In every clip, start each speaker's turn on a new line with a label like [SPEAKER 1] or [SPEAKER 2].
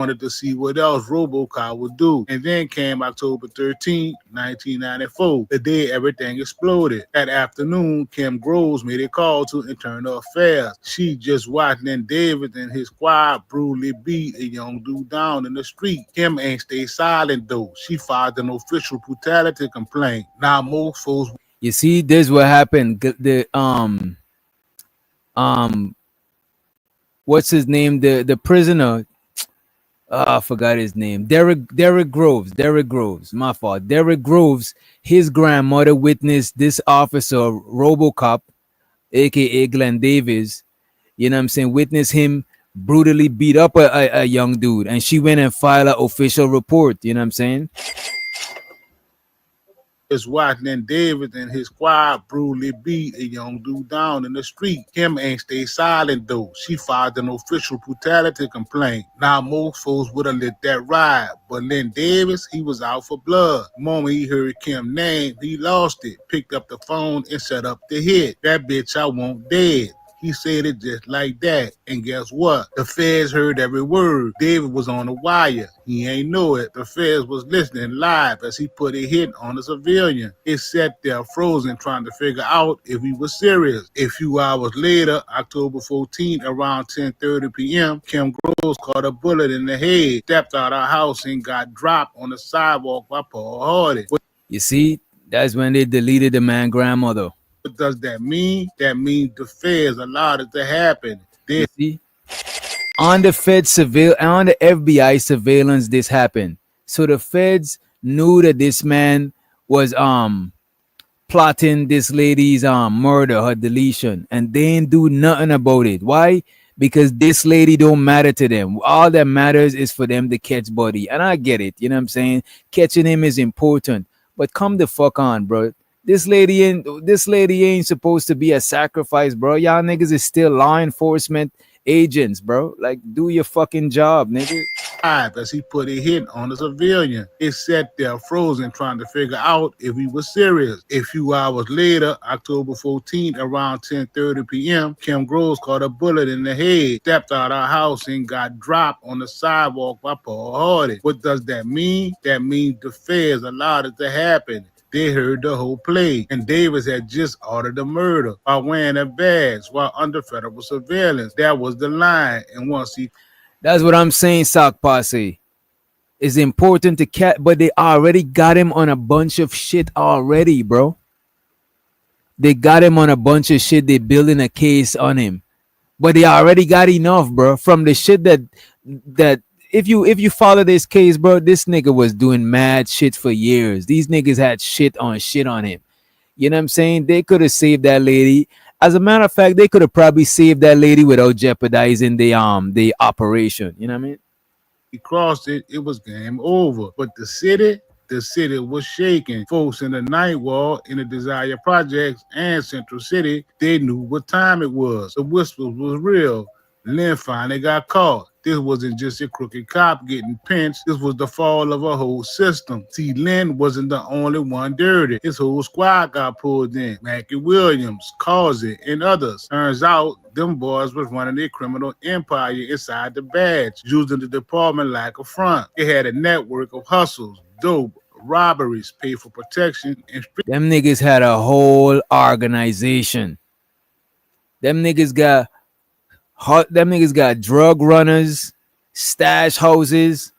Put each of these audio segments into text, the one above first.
[SPEAKER 1] wanted to see what else RoboCop would do. And then came October 13th, 1994, the day everything exploded. That afternoon, Kim Groves made a call to Internal Affairs. She just watched Lynn Davis and his squad brutally beat a young dude down in the street. Kim ain't stay silent though. She filed an official brutality complaint. Now most folks.
[SPEAKER 2] You see, this what happened. The um what's his name? The prisoner. I forgot his name. Derek Groves. Derek Groves. My fault. Derek Groves. His grandmother witnessed this officer, RoboCop, aka Glenn Davis. You know what I'm saying? Witnessed him brutally beat up a young dude, and she went and filed an official report. You know what I'm saying?
[SPEAKER 1] Just watching Davis and his squad brutally beat a young dude down in the street. Kim ain't stay silent though. She filed an official brutality complaint. Now most folks would have let that ride, but Lynn Davis, he was out for blood. The moment he heard Kim's name, he lost it, picked up the phone and set up the hit. That bitch I want dead. He said it just like that. And guess what? The feds heard every word. David was on the wire. He ain't know it. The feds was listening live as he put a hit on a civilian. It sat there frozen trying to figure out if he was serious. A few hours later, October 14th, around 10:30 p.m., Kim Groves caught a bullet in the head, stepped out of her house and got dropped on the sidewalk by Paul Hardy.
[SPEAKER 2] You see, that's when they deleted the man grandmother.
[SPEAKER 1] What does that mean? That means the feds allowed it to happen.
[SPEAKER 2] You see, on the on the FBI surveillance, this happened. So the feds knew that this man was plotting this lady's murder, her deletion, and they didn't do nothing about it. Why? Because this lady don't matter to them. All that matters is for them to catch Buddy. And I get it. You know what I'm saying? Catching him is important. But come the fuck on, bro. This lady ain't supposed to be a sacrifice, bro. Y'all niggas is still law enforcement agents, bro. Like, do your fucking job, nigga.
[SPEAKER 1] As he put a hit on a civilian. It sat there frozen trying to figure out if he was serious. A few hours later, October 14th, around 10:30 p.m., Kim Groves caught a bullet in the head, stepped out of her house and got dropped on the sidewalk by Paul Hardy. What does that mean? That means the feds allowed it to happen. They heard the whole play, and Davis had just ordered the murder by wearing a badge while under federal surveillance. That was the line, and once he...
[SPEAKER 2] That's what I'm saying, Sock Posse. It's important to catch, but they already got him on a bunch of shit already, bro. They got him on a bunch of shit. They building a case on him, but they already got enough, bro. From the shit that if you follow this case, bro, this nigga was doing mad shit for years. These niggas had shit on him. You know what I'm saying? They could have saved that lady. As a matter of fact, they could have probably saved that lady without jeopardizing the operation. You know what I mean?
[SPEAKER 1] He crossed it, it was game over. But the city was shaking. Folks in the Ninth Ward, in the Desire Projects, and Central City, they knew what time it was. The whispers was real. Lynn finally got caught. This wasn't just a crooked cop getting pinched. This was the fall of a whole system. See, Lynn wasn't the only one dirty. His whole squad got pulled in. Mackie Williams, Causey, and others. Turns out, them boys was running their criminal empire inside the badge, using the department like a front. They had a network of hustles, dope, robberies, pay for protection, and
[SPEAKER 2] them niggas had a whole organization. Them niggas got drug runners, stash houses,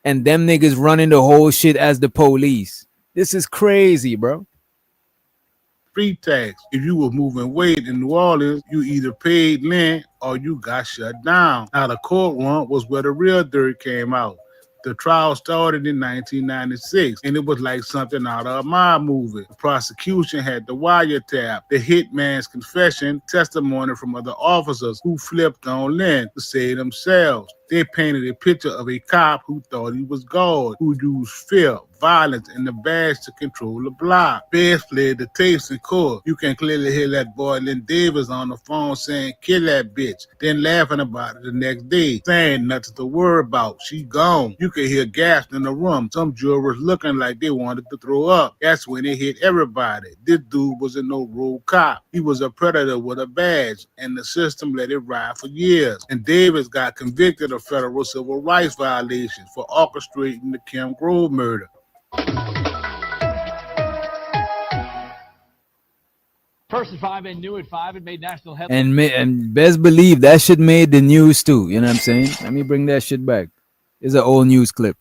[SPEAKER 2] and them niggas running the whole shit as the police. This is crazy, bro.
[SPEAKER 1] Street tax. If you were moving weight in New Orleans, you either paid Lynn or you got shut down. Now the courtroom was where the real dirt came out. The trial started in 1996, and it was like something out of a mob movie. The prosecution had the wiretap, the hitman's confession, testimony from other officers who flipped on Lynn to save themselves. They painted a picture of a cop who thought he was God, who used fear, violence, and the badge to control the block. Feds played the tapes in court. You can clearly hear that boy Lynn Davis on the phone saying, "Kill that bitch," then laughing about it the next day, saying nothing to worry about. She gone. You could hear gasps in the room. Some jurors looking like they wanted to throw up. That's when it hit everybody. This dude was a no-road cop. He was a predator with a badge, and the system let it ride for years. And Davis got convicted a federal civil rights violation for orchestrating the Kim Grove murder.
[SPEAKER 3] First at 5 and new at 5, it made national headlines.
[SPEAKER 2] And best believe that shit made the news too. You know what I'm saying? Let me bring that shit back. It's an old news clip.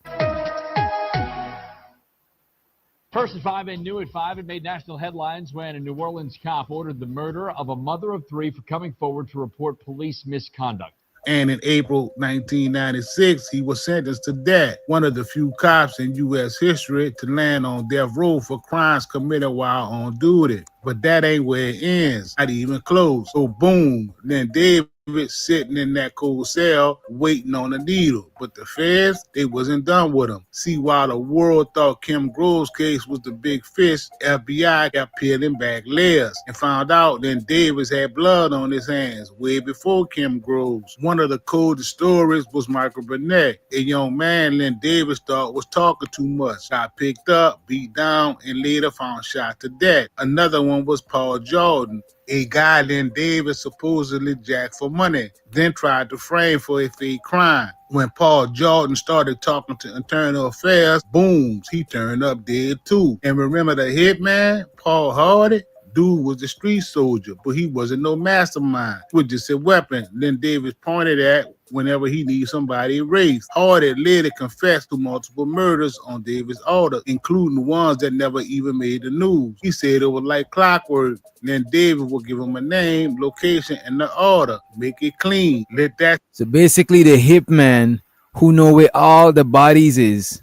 [SPEAKER 3] First at 5 and new at 5, it made national headlines when a New Orleans cop ordered the murder of a mother of 3 for coming forward to report police misconduct.
[SPEAKER 1] And in April 1996, he was sentenced to death, one of the few cops in U.S. history to land on death row for crimes committed while on duty. But that ain't where it ends, not even close. So boom, then David sitting in that cold cell waiting on a needle. But the feds, they wasn't done with him. See, while the world thought Kim Grove's case was the big fish, FBI kept peeling back layers and found out then Davis had blood on his hands way before Kim Grove's. One of the coldest stories was Michael Burnett, a young man Lynn Davis thought was talking too much. Got picked up, beat down, and later found shot to death. Another one was Paul Jordan, a guy Lynn Davis supposedly jacked for money, then tried to frame for a fake crime. When Paul Jordan started talking to Internal Affairs, boom, he turned up dead too. And remember the hitman, Paul Hardy? Dude was a street soldier, but he wasn't no mastermind. It was just a weapon Lynn Davis pointed at whenever he needed somebody erased. Hardy later confessed to multiple murders on Davis' order, including the ones that never even made the news. He said it was like clockwork. Then Davis would give him a name, location, and the order. Make it clean. Let that.
[SPEAKER 2] So basically, the hitman who know where all the bodies is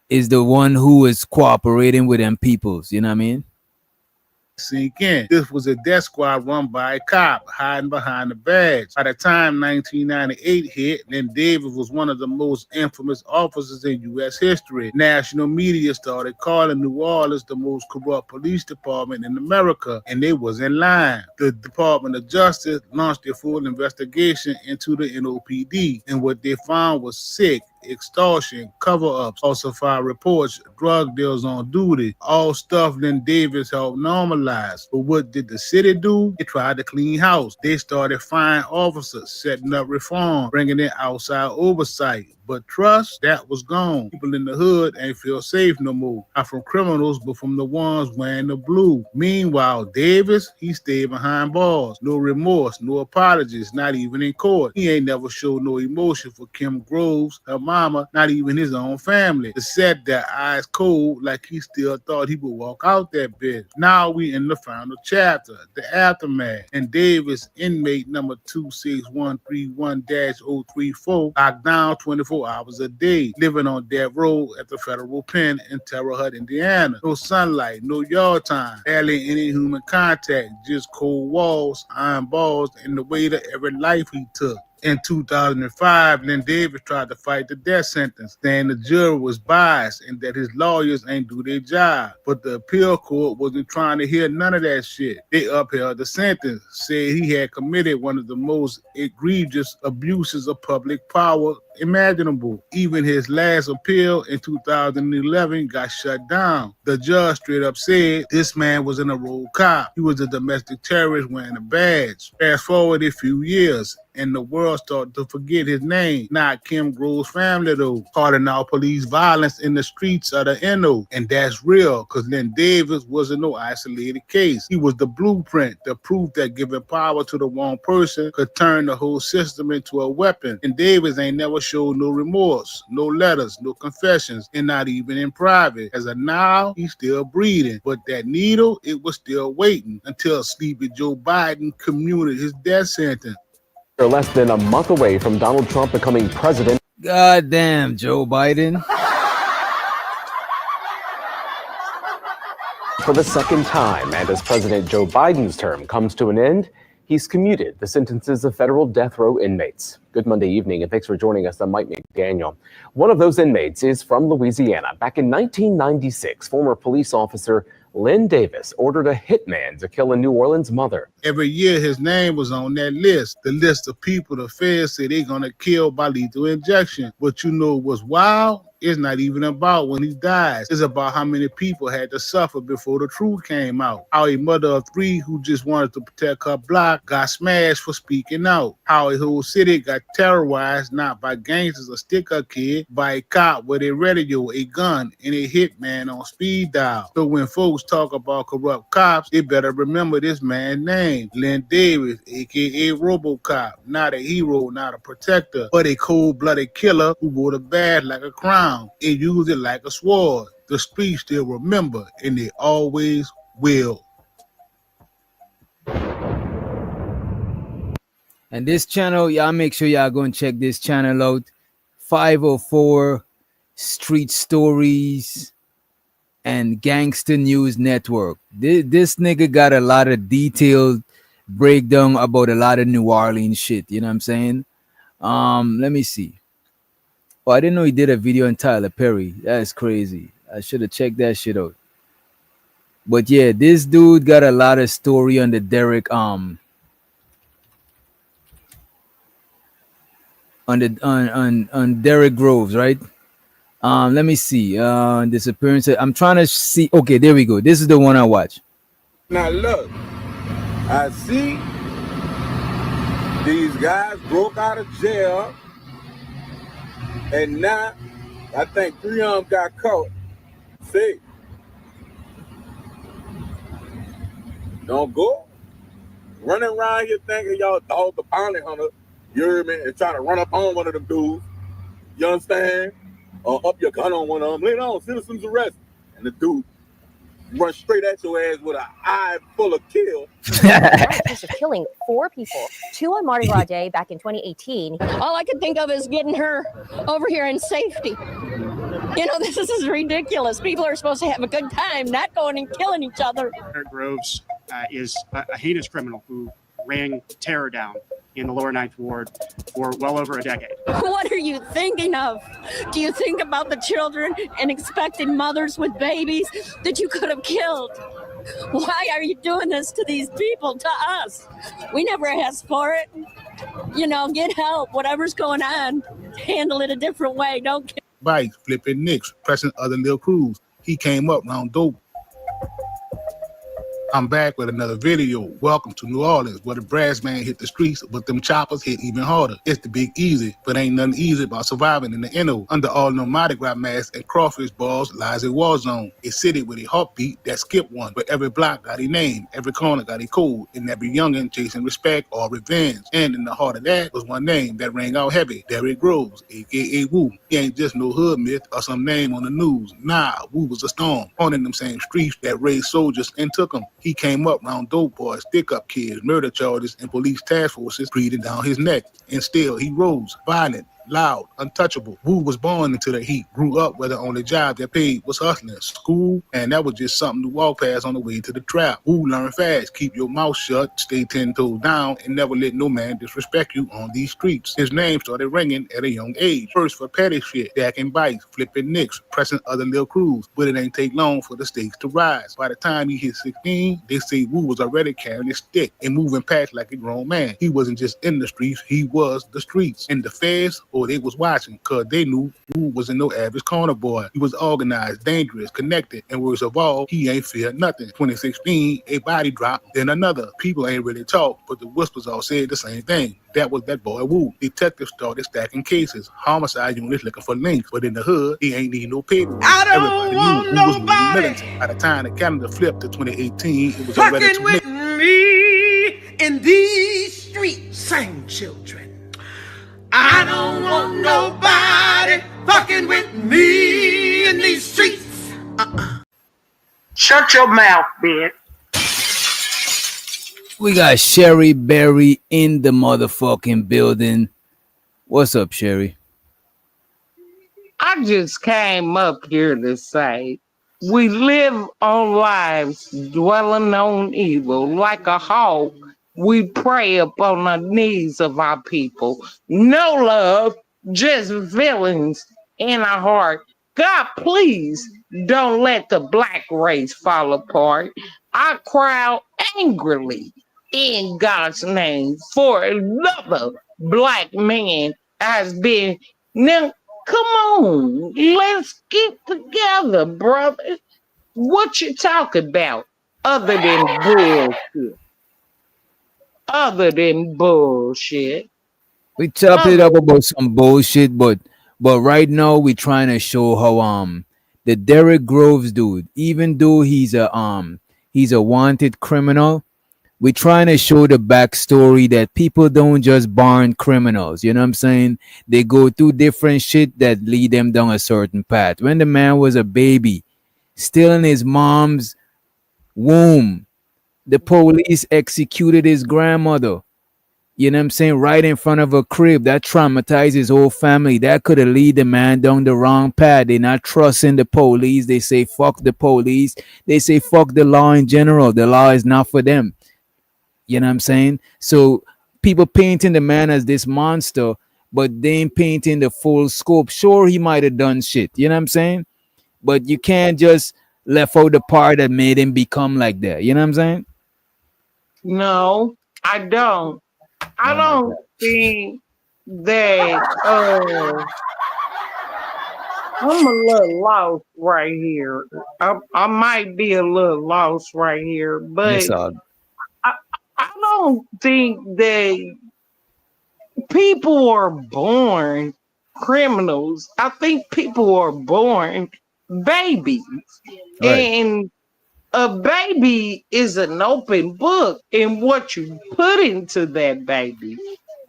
[SPEAKER 2] the one who is cooperating with them peoples. You know what I mean?
[SPEAKER 1] Sink in. This was a death squad run by a cop hiding behind the badge. By the time 1998 hit, then Davis was one of the most infamous officers in U.S. history. National media started calling New Orleans the most corrupt police department in America, and they was in line. The Department of Justice launched a full investigation into the NOPD, and what they found was sick extortion, cover-ups, falsified reports, drug deals on duty, all stuff Lynn Davis helped normalize. But what did the city do? They tried to clean house. They started firing officers, setting up reform, bringing in outside oversight. But trust, that was gone. People in the hood ain't feel safe no more. Not from criminals, but from the ones wearing the blue. Meanwhile, Davis, he stayed behind bars. No remorse, no apologies, not even in court. He ain't never showed no emotion for Kim Groves, her mama, not even his own family. It sat there eyes cold like he still thought he would walk out that bitch. Now we in the final chapter, the aftermath. And Davis, inmate number 26131-034, locked down 24 hours a day, living on death row at the federal pen in Terre Haute, Indiana. No sunlight, no yard time, barely any human contact, just cold walls, iron bars, and the weight of every life he took. In 2005, Lynn Davis tried to fight the death sentence, saying the jury was biased and that his lawyers ain't do their job. But the appeal court wasn't trying to hear none of that shit. They upheld the sentence, said he had committed one of the most egregious abuses of public power imaginable. Even his last appeal in 2011 got shut down. The judge straight up said this man was an enrolled cop. He was a domestic terrorist wearing a badge. Fast forward a few years, and the world started to forget his name. Not Kim Grove's family, though. Calling out police violence in the streets of the NO. And that's real, because Lynn Davis wasn't no isolated case. He was the blueprint, the proof that giving power to the wrong person could turn the whole system into a weapon. And Davis ain't never showed no remorse, no letters, no confessions, and not even in private. As of now, he's still breathing. But that needle, it was still waiting until sleepy Joe Biden commuted his death sentence.
[SPEAKER 4] They're less than a month away from Donald Trump becoming president.
[SPEAKER 2] God damn, Joe Biden.
[SPEAKER 4] For the second time, and as President Joe Biden's term comes to an end, he's commuted the sentences of federal death row inmates. Good Monday evening, and thanks for joining us. I'm Mike McDaniel. One of those inmates is from Louisiana. Back in 1996, former police officer Lynn Davis ordered a hitman to kill a New Orleans mother.
[SPEAKER 1] Every year, his name was on that list, the list of people the feds say they're going to kill by lethal injection. But you know what's wild? It's not even about when he dies. It's about how many people had to suffer before the truth came out. How a mother of three who just wanted to protect her block got smashed for speaking out. How a whole city got terrorized not by gangsters or stick-up kid, by a cop with a radio, a gun, and a hitman on speed dial. So when folks talk about corrupt cops, they better remember this man's name, Len Davis, aka RoboCop. Not a hero, not a protector, but a cold-blooded killer who wore the badge like a crown and used it like a sword. The streets still remember, and they always will.
[SPEAKER 2] And this channel, y'all make sure y'all go and check this channel out. 504 Street Stories and Gangster News Network. This nigga got a lot of detailed breakdown about a lot of New Orleans shit. You know what I'm saying? Let me see. Oh, I didn't know he did a video on Tyler Perry. That's crazy. I should have checked that shit out. But yeah, this dude got a lot of story on the Derek on Derek Groves, right? Let me see. Disappearance. I'm trying to see. Okay, there we go. This is the one I watch.
[SPEAKER 5] Now look, I see these guys broke out of jail, and now I think 3 of them got caught. See, don't go running around here thinking y'all dog the bounty hunter, you hear me, and trying to run up on one of them dudes, you understand? Or up your gun on one of them, later on, citizens arrest, and the dude run straight at your ass with an eye full of kill.
[SPEAKER 6] After killing 4 people, 2 on Mardi Gras Day back in 2018.
[SPEAKER 7] All I could think of is getting her over here in safety. You know, this is ridiculous. People are supposed to have a good time, not going and killing each other.
[SPEAKER 8] Derek Groves is a heinous criminal who ran terror down in the lower Ninth Ward for well over a decade.
[SPEAKER 7] What are you thinking of? Do you think about the children and expecting mothers with babies that you could have killed? Why are you doing this to these people, to us? We never asked for it. You know, get help. Whatever's going on, handle it a different way. Don't kill.
[SPEAKER 1] Bikes, flipping nicks, pressing other little crews. He came up round dope. I'm back with another video. Welcome to New Orleans, where the brass man hit the streets, but them choppers hit even harder. It's the Big Easy, but ain't nothing easy about surviving in the NO. Under all them Mardi Gras masks and crawfish balls lies a war zone, a city with a heartbeat that skipped one. But every block got a name, every corner got a code, and every youngin' chasing respect or revenge. And in the heart of that was one name that rang out heavy, Derek Groves, aka Woo. He ain't just no hood myth or some name on the news. Nah, Woo was a storm, haunting them same streets that raised soldiers and took them. He came up round dope boys, stick-up kids, murder charges, and police task forces breathing down his neck. And still, he rose, violent, loud, untouchable. Woo was born into the heat, grew up where the only job that paid was hustling, school, and that was just something to walk past on the way to the trap. Woo learned fast, keep your mouth shut, stay 10 toes down, and never let no man disrespect you on these streets. His name started ringing at a young age. First for petty shit, stacking bikes, flipping nicks, pressing other little crews, but it ain't take long for the stakes to rise. By the time he hit 16, they say Woo was already carrying his stick and moving past like a grown man. He wasn't just in the streets, he was the streets. And the feds, or they was watching, cause they knew Woo wasn't no average corner boy. He was organized, dangerous, connected, and worst of all, he ain't feared nothing. 2016, a body dropped, then another. People ain't really talk, but the whispers all said the same thing. That was that boy Woo. Detectives started stacking cases. Homicide units looking for links, but in the hood, he ain't need no paper. Everybody knew Woo was moving militant. By the time the calendar flipped to 2018, it was already too late.
[SPEAKER 9] Me in these streets, same children. I don't want nobody fucking with me in these streets. Shut your mouth, bitch.
[SPEAKER 2] We got Sherry Berry in the motherfucking building. What's up, Sherry?
[SPEAKER 10] I just came up here to say we live our lives dwelling on evil. Like a hawk, we prey upon the needs of our people. No love, just feelings in our heart. God, please don't let the black race fall apart. I cry out angrily in God's name for another black man has been Come on, let's get together, brother. What you talking about other than bullshit? Other than bullshit.
[SPEAKER 2] We chopped it
[SPEAKER 10] Other
[SPEAKER 2] up about some bullshit, but right now we trying to show how the Derek Groves dude, even though he's a wanted criminal, we trying to show the backstory that people don't just born criminals. You know what I'm saying? They go through different shit that lead them down a certain path. When the man was a baby, still in his mom's womb, the police executed his grandmother. You know what I'm saying? Right in front of a crib. That traumatized his whole family. That could have lead the man down the wrong path. They not trusting the police. They say fuck the police. They say fuck the law in general. The law is not for them. You know what I'm saying? So people painting the man as this monster, but they ain't painting the full scope. Sure, he might have done shit. You know what I'm saying? But you can't just left out the part that made him become like that. You know what I'm saying?
[SPEAKER 10] no, I don't. I
[SPEAKER 2] Oh my
[SPEAKER 10] don't
[SPEAKER 2] god.
[SPEAKER 10] think that I'm a little lost right here. I might be a little lost right here,
[SPEAKER 2] It's
[SPEAKER 10] but
[SPEAKER 2] all
[SPEAKER 10] I, I don't think that people are born criminals. I think people are born babies.
[SPEAKER 2] right.
[SPEAKER 10] And a baby is an open book, and what you put into that baby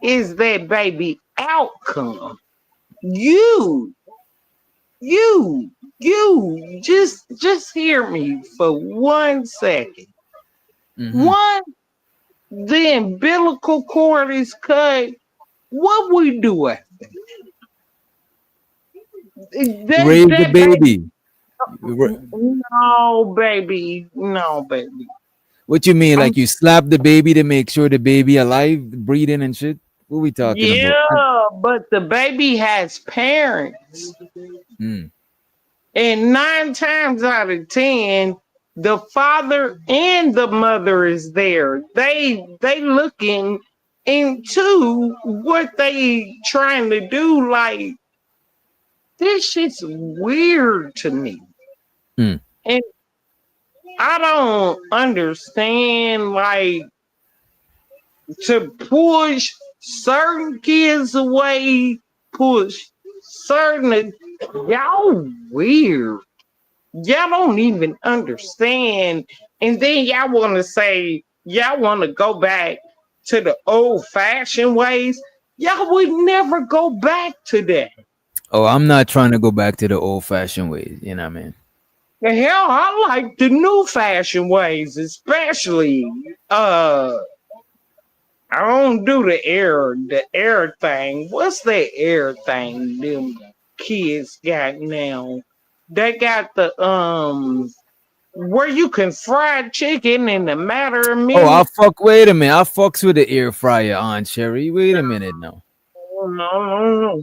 [SPEAKER 10] is that baby outcome. You, you, just hear me for 1 second.
[SPEAKER 2] Mm-hmm.
[SPEAKER 10] Once the umbilical cord is cut, what we do after
[SPEAKER 2] Raise the
[SPEAKER 10] that baby?
[SPEAKER 2] baby. Ra-
[SPEAKER 10] No, baby, no, baby.
[SPEAKER 2] What you mean?
[SPEAKER 10] I'm
[SPEAKER 2] Like you slap the baby to make sure the baby alive, breathing and shit? What we talking about?
[SPEAKER 10] Yeah, but the baby has parents.
[SPEAKER 2] Mm.
[SPEAKER 10] And 9 times out of 10, the father and the mother is there. They looking into what they trying to do. Like, this shit's weird to me.
[SPEAKER 2] Mm.
[SPEAKER 10] And I don't understand, like, to push certain kids away, push certain, y'all weird. Y'all don't even understand. And then y'all want to say, y'all want to go back to the old fashioned ways. Y'all would never go back to that.
[SPEAKER 2] Oh, I'm not trying to go back to the old fashioned ways. You know what I mean?
[SPEAKER 10] The hell, I like the new fashion ways, especially I don't do the air thing. What's the air thing them kids got now? They got the where you can fry chicken in a matter of
[SPEAKER 2] Oh,
[SPEAKER 10] minutes.
[SPEAKER 2] wait a minute. I fucks with the air fryer on Cherry. Wait a minute now.
[SPEAKER 10] No, no,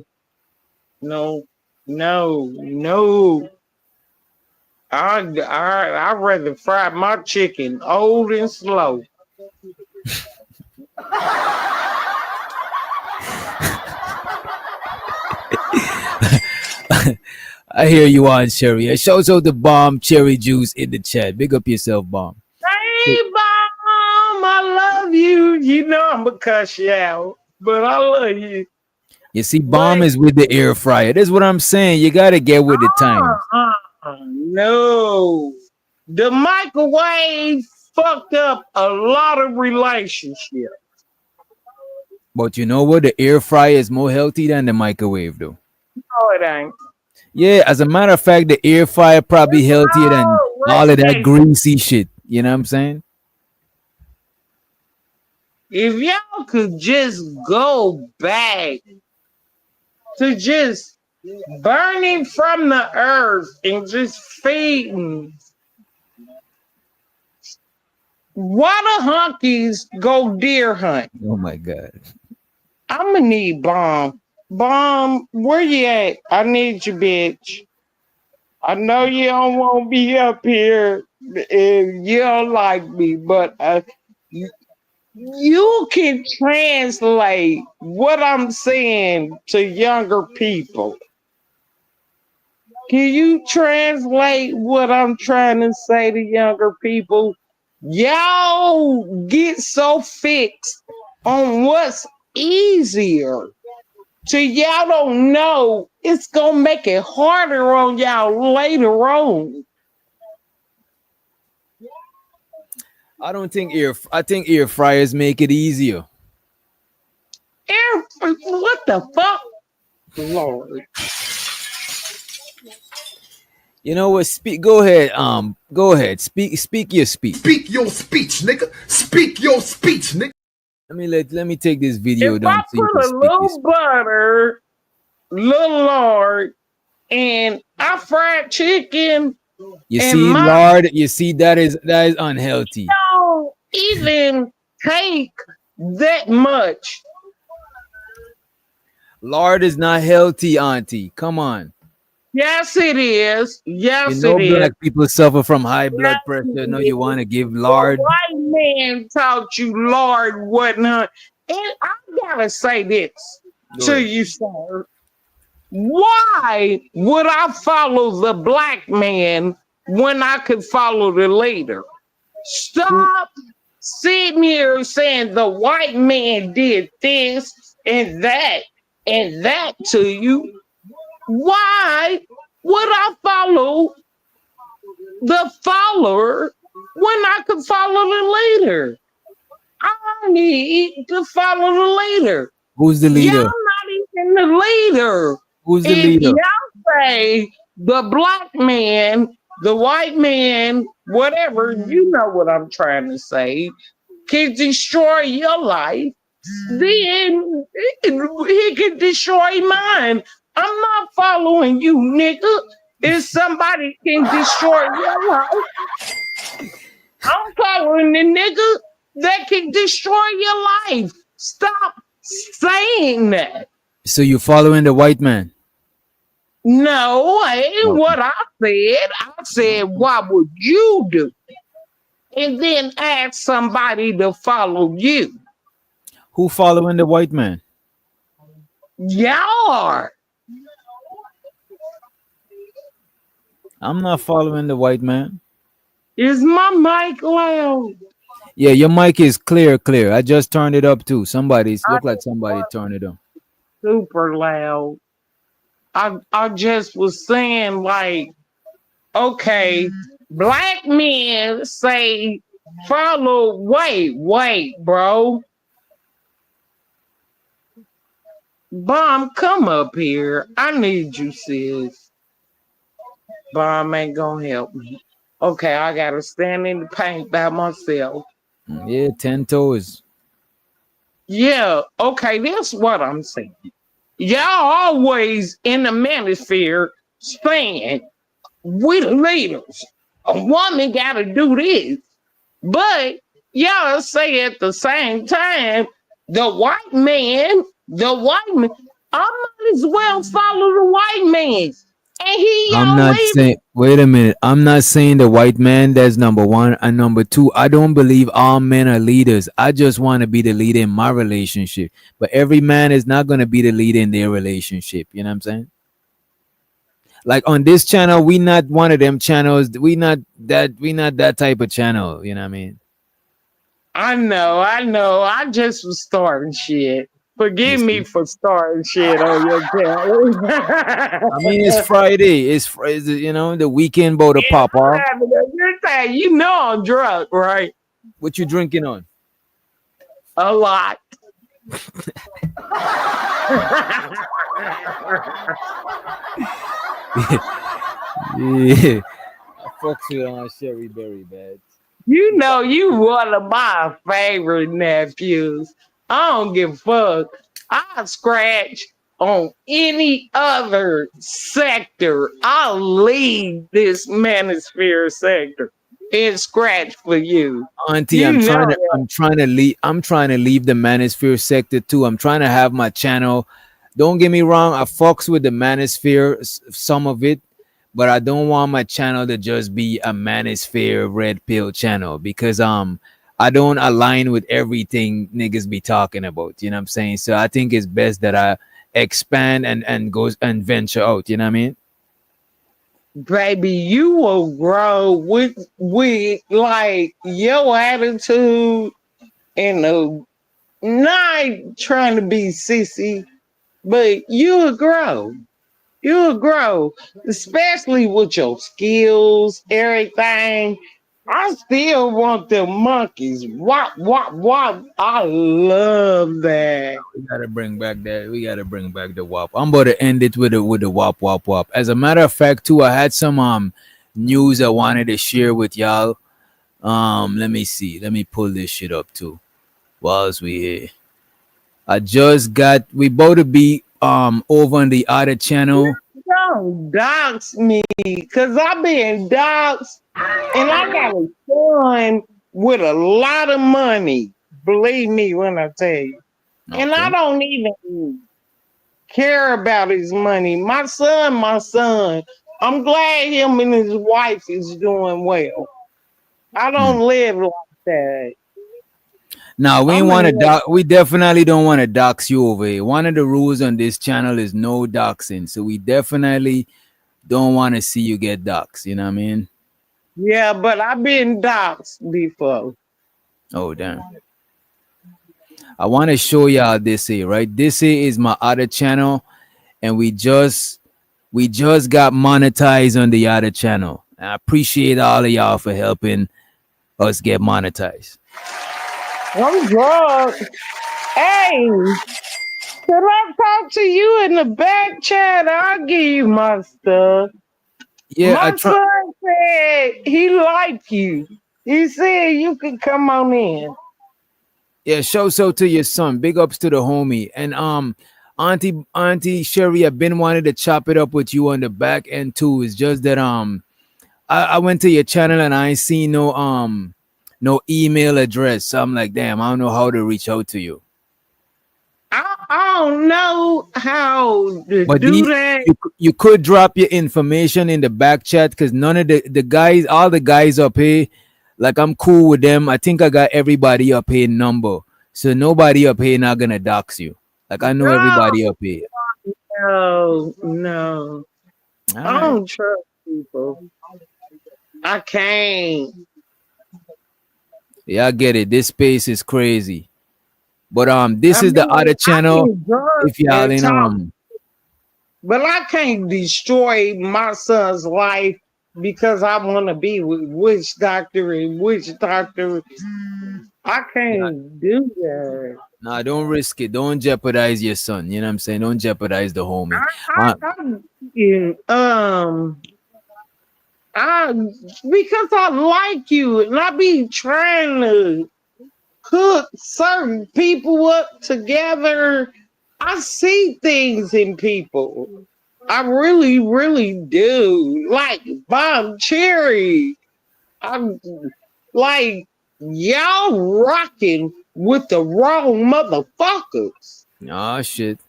[SPEAKER 10] no, no, no. I rather fry my chicken old and slow.
[SPEAKER 2] I hear you on Cherry. It shows out the bomb cherry juice in the chat. Big up yourself, bomb.
[SPEAKER 10] Hey, mom, I love you. You know I'm gonna cuss you out, but I love you.
[SPEAKER 2] You see, bomb
[SPEAKER 10] But
[SPEAKER 2] is with the air fryer. That's what I'm saying. You gotta get with the times.
[SPEAKER 10] no, the microwave fucked up a lot of relationships.
[SPEAKER 2] But you know what? The air fryer is more healthy than the microwave, though.
[SPEAKER 10] No, it ain't.
[SPEAKER 2] Yeah, as a matter of fact, the air fryer probably healthier than
[SPEAKER 10] No,
[SPEAKER 2] all of that
[SPEAKER 10] listen.
[SPEAKER 2] greasy shit. You know what I'm saying?
[SPEAKER 10] If y'all could just go back to just burning from the earth and just feeding, why the honkies go deer hunt?
[SPEAKER 2] Oh my god.
[SPEAKER 10] I'm gonna need bomb. Bomb, where you at? I need you, bitch. I know you don't want to be up here if you don't like me, but you can translate what I'm saying to younger people. Can you translate what I'm trying to say to younger people? Y'all get so fixed on what's easier till y'all don't know it's gonna make it harder on y'all later on.
[SPEAKER 2] I think air fryers make it easier.
[SPEAKER 10] What the fuck? Lord.
[SPEAKER 2] You know what? Go ahead. Go ahead. Speak your speech.
[SPEAKER 9] Speak your speech, nigga. Speak your speech, nigga.
[SPEAKER 2] Let me take this video
[SPEAKER 10] If
[SPEAKER 2] down.
[SPEAKER 10] I put a little butter, little lard, and I fried chicken,
[SPEAKER 2] You
[SPEAKER 10] and
[SPEAKER 2] see,
[SPEAKER 10] my
[SPEAKER 2] lard. You see that is unhealthy.
[SPEAKER 10] don't even take that much.
[SPEAKER 2] Lard is not healthy, Auntie. Come on.
[SPEAKER 10] Yes, it is.
[SPEAKER 2] You
[SPEAKER 10] Yes,
[SPEAKER 2] know
[SPEAKER 10] it is.
[SPEAKER 2] black people suffer from high blood
[SPEAKER 10] Yes,
[SPEAKER 2] pressure. No,
[SPEAKER 10] it
[SPEAKER 2] you
[SPEAKER 10] is.
[SPEAKER 2] want to give
[SPEAKER 10] The
[SPEAKER 2] lard.
[SPEAKER 10] white man taught you lard whatnot. And I gotta say this
[SPEAKER 2] Go
[SPEAKER 10] to
[SPEAKER 2] ahead.
[SPEAKER 10] you, sir. Why would I follow the black man when I could follow the leader? Stop sitting here saying the white man did this and that to you. Why would I follow the follower when I could follow the leader? I need to follow the leader.
[SPEAKER 2] Who's the
[SPEAKER 10] Y'all
[SPEAKER 2] leader?
[SPEAKER 10] not even the leader.
[SPEAKER 2] Who's the
[SPEAKER 10] If
[SPEAKER 2] leader?
[SPEAKER 10] y'all say the black man, the white man, whatever, you know what I'm trying to say, can destroy your life, then he can destroy mine. I'm not following you, nigga. If somebody can destroy your life, I'm following the nigga that can destroy your life. Stop saying that.
[SPEAKER 2] So you following the white man?
[SPEAKER 10] No, ain't
[SPEAKER 2] Okay.
[SPEAKER 10] what I said. I said, what would you do? And then ask somebody to follow you.
[SPEAKER 2] Who following the white man?
[SPEAKER 10] Y'all are.
[SPEAKER 2] I'm not following the white man.
[SPEAKER 10] Is my mic loud?
[SPEAKER 2] Yeah, your mic is clear. I just turned it up too.
[SPEAKER 10] I
[SPEAKER 2] Look like somebody turned it up.
[SPEAKER 10] super loud. I just was saying, like, okay, black men say follow. Wait, bro. Bomb, come up here. I need you, sis. Bomb ain't gonna help me. Okay, I gotta stand in the paint by myself.
[SPEAKER 2] Yeah, 10 toes.
[SPEAKER 10] Yeah, okay, that's what I'm saying. Y'all always in the manosphere saying we the leaders. A woman gotta do this. But y'all say at the same time, the white man, I might as well follow the white man. And he
[SPEAKER 2] I'm
[SPEAKER 10] y'all
[SPEAKER 2] not
[SPEAKER 10] leader.
[SPEAKER 2] saying, wait a minute. I'm not saying the white man, that's number one. And number two, I don't believe all men are leaders. I just want to be the leader in my relationship. But every man is not going to be the leader in their relationship. You know what I'm saying? Like on this channel, we not one of them channels. We not that type of channel. You know what I mean?
[SPEAKER 10] I know. I just was starting shit.
[SPEAKER 2] You
[SPEAKER 10] Forgive me
[SPEAKER 2] see?
[SPEAKER 10] for starting shit on your channel.
[SPEAKER 2] I mean, it's Friday. You know, the weekend about to pop
[SPEAKER 10] I'm
[SPEAKER 2] off.
[SPEAKER 10] having a good time. You know I'm drunk, right?
[SPEAKER 2] What you drinking on?
[SPEAKER 10] A lot.
[SPEAKER 2] Yeah. I fucks with on Sherry Berry, bad.
[SPEAKER 10] You know you one of my favorite nephews. I don't give a fuck. I scratch on any other sector. I'll leave this manosphere sector and scratch for you.
[SPEAKER 2] Auntie,
[SPEAKER 10] You know that.
[SPEAKER 2] I'm trying to leave the manosphere sector too. I'm trying to have my channel. Don't get me wrong, I fucks with the manosphere, some of it, but I don't want my channel to just be a manosphere red pill channel because I don't align with everything niggas be talking about. You know what I'm saying? So I think it's best that I expand and goes and venture out. You know what I mean?
[SPEAKER 10] baby, you will grow with like your attitude and not trying to be sissy, but you'll grow. You'll grow, especially with your skills, everything. I still want the monkeys. Wop, wop, wop. I love that.
[SPEAKER 2] We gotta bring back that. We gotta bring back the WAP. I'm about to end it with the WAP WAP WAP. As a matter of fact, too, I had some news I wanted to share with y'all. Let me see. Let me pull this shit up too. Whilst we here, I just got. We about to be over on the other channel.
[SPEAKER 10] Don't dox me, cause I've been doxxed and I got a son with a lot of money. Believe me when I tell you. And I
[SPEAKER 2] Okay.
[SPEAKER 10] don't even care about his money. My son. I'm glad him and his wife is doing well. I don't live like that.
[SPEAKER 2] Now we
[SPEAKER 10] I'm
[SPEAKER 2] want to
[SPEAKER 10] in
[SPEAKER 2] doc. We definitely don't want to dox you over here. One of the rules on this channel is no doxing, so we definitely don't want to see you get doxed. You know what I mean?
[SPEAKER 10] yeah, but I've been doxxed before.
[SPEAKER 2] Oh damn! I want to show y'all this here, right? This here is my other channel, and we just got monetized on the other channel. I appreciate all of y'all for helping us get monetized.
[SPEAKER 10] I'm drunk. Hey, can I talk to you in the back chat? I'll give you my stuff.
[SPEAKER 2] Yeah, I
[SPEAKER 10] My
[SPEAKER 2] try.
[SPEAKER 10] son said he liked you. He said you could come on in.
[SPEAKER 2] Yeah, show so to your son. Big ups to the homie. And Auntie Sherry, I've been wanting to chop it up with you on the back end too. It's just that I went to your channel and I ain't seen no email address. So I'm like, damn, I don't know how to reach out to you.
[SPEAKER 10] I don't know how to
[SPEAKER 2] But
[SPEAKER 10] do that.
[SPEAKER 2] you could drop your information in the back chat because none of the guys, all the guys up here, like I'm cool with them. I think I got everybody up here number. So nobody up here not gonna dox you. Like I know
[SPEAKER 10] No,
[SPEAKER 2] everybody up here.
[SPEAKER 10] no.
[SPEAKER 2] All
[SPEAKER 10] I
[SPEAKER 2] right.
[SPEAKER 10] don't trust people. I can't.
[SPEAKER 2] Yeah, I get it. This space is crazy. But this
[SPEAKER 10] I
[SPEAKER 2] is the
[SPEAKER 10] mean,
[SPEAKER 2] other
[SPEAKER 10] I
[SPEAKER 2] channel.
[SPEAKER 10] can drunk
[SPEAKER 2] If y'all
[SPEAKER 10] and
[SPEAKER 2] in
[SPEAKER 10] talk, but I can't destroy my son's life because I want to be with witch doctor and witch doctor. I
[SPEAKER 2] nah,
[SPEAKER 10] can't do that.
[SPEAKER 2] nah, don't risk it. Don't jeopardize your son. You know what I'm saying? Don't jeopardize the homie.
[SPEAKER 10] I,
[SPEAKER 2] Uh,
[SPEAKER 10] I, yeah, I because I like you and I be trying to hook certain people up together. I see things in people. I really, really do. Like Bob Cherry. I'm like y'all rocking with the wrong motherfuckers.
[SPEAKER 2] oh shit.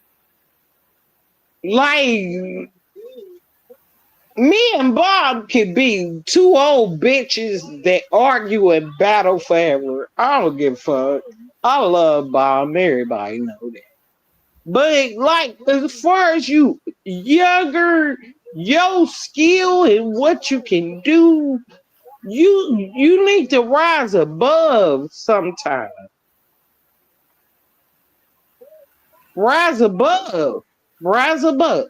[SPEAKER 10] Like me and Bob could be two old bitches that argue and battle forever. I don't give a fuck. I love Bob. Everybody know that. But like as far as you younger, your skill and what you can do, you need to rise above sometime. Rise above. Rise above.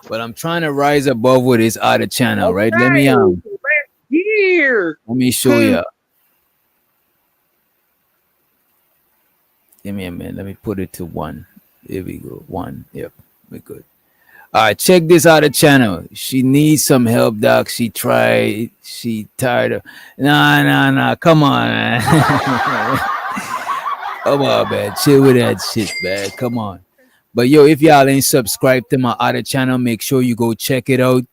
[SPEAKER 2] Well, I'm trying to rise above with this other channel, right?
[SPEAKER 10] Okay. Let's hear.
[SPEAKER 2] Let me show
[SPEAKER 10] Cause
[SPEAKER 2] you. Give me a minute. Let me put it to one. Here we go. One. Yep. We're good. All right, check this out. The channel. She needs some help, doc. She tried. She tired of. Nah, nah, nah. Come on, man. Come on, man. Chill with that shit, man. Come on. But yo, if y'all ain't subscribed to my other channel, make sure you go check it out.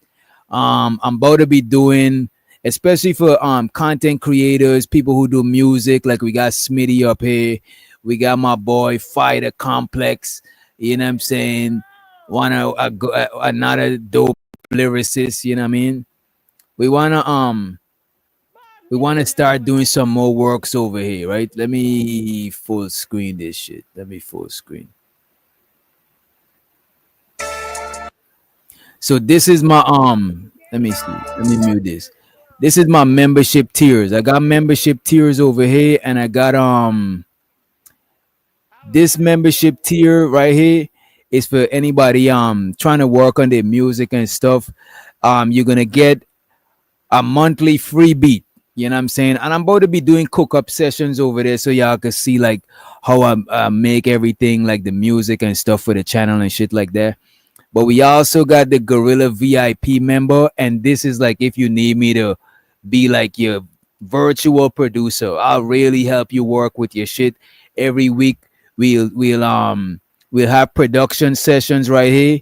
[SPEAKER 2] I'm about to be doing, especially for content creators, people who do music. Like we got Smitty up here. We got my boy Fighter Complex. You know what I'm saying? Another dope lyricist. You know what I mean? We wanna start doing some more works over here, right? Let me full screen this shit. Let me full screen. So this is my let me see. Let me mute this. This is my membership tiers. I got membership tiers over here, and I got this membership tier right here is for anybody trying to work on their music and stuff. You're gonna get a monthly free beat. You know what I'm saying? And I'm about to be doing cook up sessions over there so y'all can see like how I make everything like the music and stuff for the channel and shit like that. But we also got the Gorilla VIP member, and this is like if you need me to be like your virtual producer, I'll really help you work with your shit. Every week we'll have production sessions right here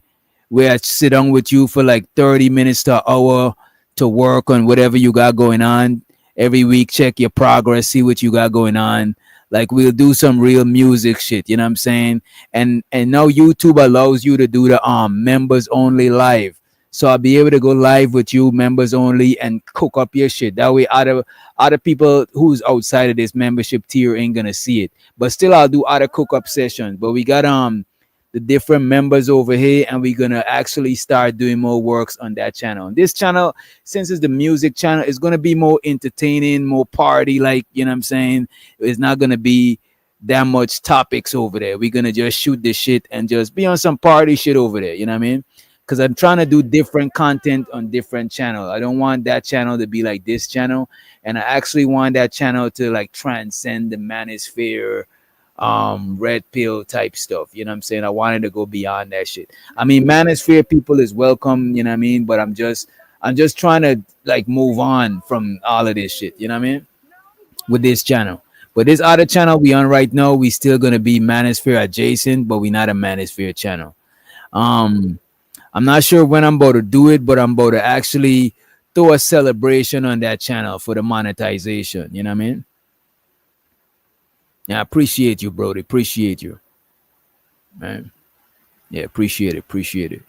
[SPEAKER 2] where I sit down with you for like 30 minutes to an hour to work on whatever you got going on. Every week, check your progress, see what you got going on. Like we'll do some real music shit, you know what I'm saying? And now YouTube allows you to do the members only live. So I'll be able to go live with you, members only, and cook up your shit. That way other people who's outside of this membership tier ain't gonna see it. But still I'll do other cook up sessions. But we got the different members over here, and we're gonna actually start doing more works on that channel. And this channel, since it's the music channel, is gonna be more entertaining, more party, like, you know what I'm saying? It's not gonna be that much topics over there. We're gonna just shoot this shit and just be on some party shit over there, you know what I mean? Because I'm trying to do different content on different channels. I don't want that channel to be like this channel, and I actually want that channel to like transcend the manosphere red pill type stuff. You know what I'm saying? I wanted to go beyond that shit. I mean, manosphere people is welcome, you know what I mean? But I'm just trying to like move on from all of this shit, you know what I mean? With this channel. But this other channel we on right now, we still gonna be manosphere adjacent, but we not a manosphere channel. I'm not sure when I'm about to do it, but I'm about to actually throw a celebration on that channel for the monetization. You know what I mean? Yeah, I appreciate you, Brody. Appreciate you, man. Yeah, appreciate it. Appreciate it.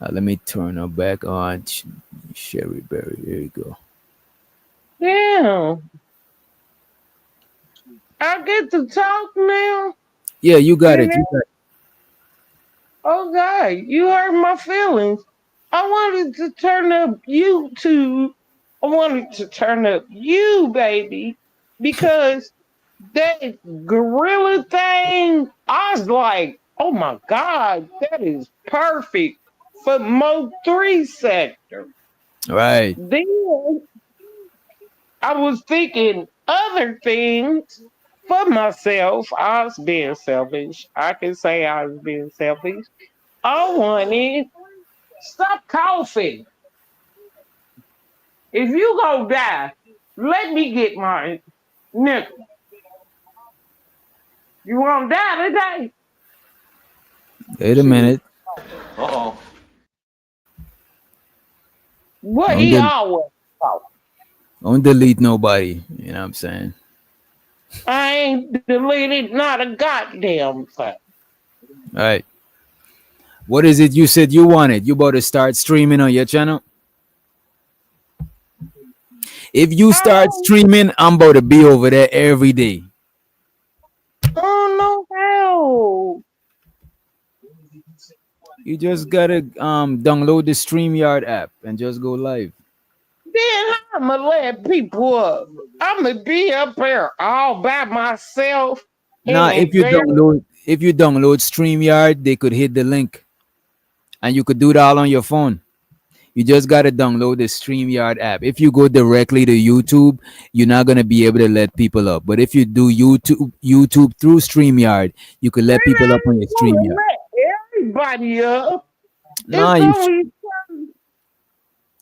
[SPEAKER 2] Let me turn her back on. Sherry Berry. There you go.
[SPEAKER 10] Yeah. I get to talk now.
[SPEAKER 2] Yeah, you got it.
[SPEAKER 10] Yeah.
[SPEAKER 2] You got it.
[SPEAKER 10] Okay, you hurt my feelings. I wanted to turn up YouTube. I wanted to turn up you, baby, because that gorilla thing, I was like, oh my God, that is perfect for Mo 3 sector.
[SPEAKER 2] Right.
[SPEAKER 10] Then I was thinking other things for myself. I was being selfish. I can say I was being selfish. I wanted stop coughing. If you go die, let me get my nickel. You want to die today?
[SPEAKER 2] Wait a minute.
[SPEAKER 5] Uh-oh.
[SPEAKER 10] What
[SPEAKER 2] Don't,
[SPEAKER 10] he
[SPEAKER 2] del-
[SPEAKER 10] always talk.
[SPEAKER 2] don't delete nobody. You know what I'm saying?
[SPEAKER 10] I ain't deleted not a goddamn thing.
[SPEAKER 2] All right. What is it you said you wanted? You about to start streaming on your channel? If you start
[SPEAKER 10] Oh,
[SPEAKER 2] streaming, I'm about to be over there every day.
[SPEAKER 10] oh no hell.
[SPEAKER 2] You just gotta download the StreamYard app and just go live.
[SPEAKER 10] Then I'ma let people up. I'ma be up there all by myself
[SPEAKER 2] Now,
[SPEAKER 10] and there.
[SPEAKER 2] if you download StreamYard, they could hit the link, and you could do that all on your phone. You just gotta download the StreamYard app. If you go directly to YouTube, you're not gonna be able to let people up. But if you do YouTube through StreamYard, you could let people up on your
[SPEAKER 10] Gonna
[SPEAKER 2] StreamYard.
[SPEAKER 10] let everybody up.
[SPEAKER 2] Nah,
[SPEAKER 10] It's only